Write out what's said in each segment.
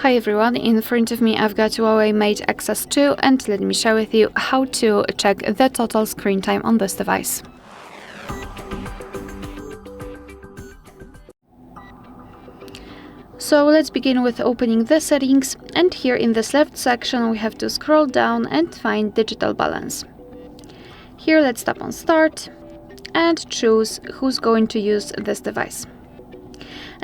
Hi everyone, in front of me I've got HUAWEI Mate Xs 2 and let me share with you how to check the total screen time on this device. So let's begin with opening the settings, and here in this left section we have to scroll down and find digital balance. Here let's tap on start and choose who's going to use this device.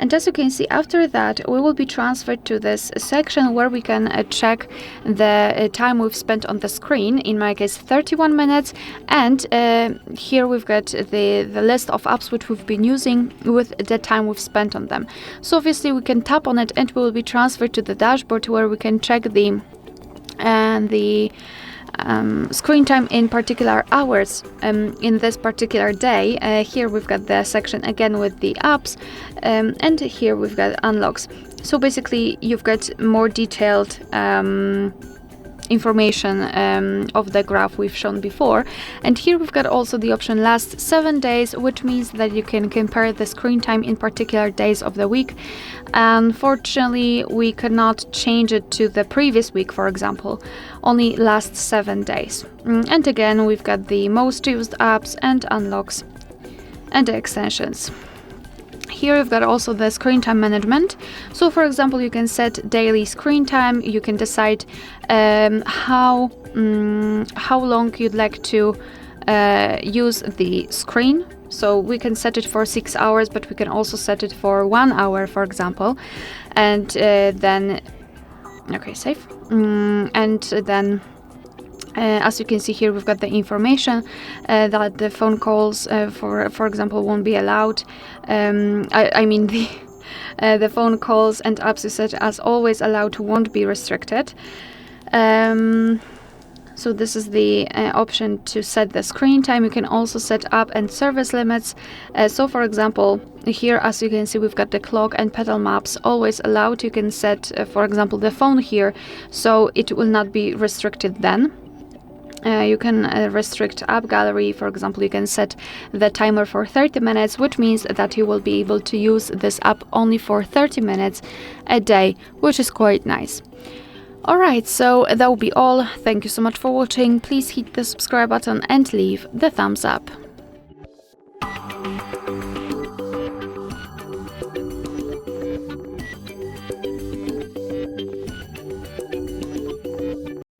And as you can see, after that we will be transferred to this section where we can check the time we've spent on the screen, in my case 31 minutes, and here we've got the list of apps which we've been using with the time we've spent on them. So obviously we can tap on it and we will be transferred to the dashboard where we can check the screen time in particular hours in this particular day. Here we've got the section again with the apps, and here we've got unlocks. So basically you've got more detailed information of the graph we've shown before, and here we've got also the option last 7 days, which means that you can compare the screen time in particular days of the week. Unfortunately, we cannot change it to the previous week, for example, only last 7 days. And again, we've got the most used apps and unlocks and the extensions. Here we've got also the screen time management. So for example, you can set daily screen time. You can decide how long you'd like to use the screen. So we can set it for 6 hours, but we can also set it for 1 hour, for example. And then, okay, save. And then as you can see here, we've got the information that the phone calls, for example, won't be allowed. I mean the phone calls and apps you set as always allowed won't be restricted. So this is the option to set the screen time. You can also set app and service limits. So for example, here as you can see, we've got the clock and pedal maps always allowed. You can set, for example, the phone here, so it will not be restricted then. You can restrict app gallery. For example, you can set the timer for 30 minutes, which means that you will be able to use this app only for 30 minutes a day, which is quite nice. Alright, so that will be all. Thank you so much for watching. Please hit the subscribe button and leave the thumbs up.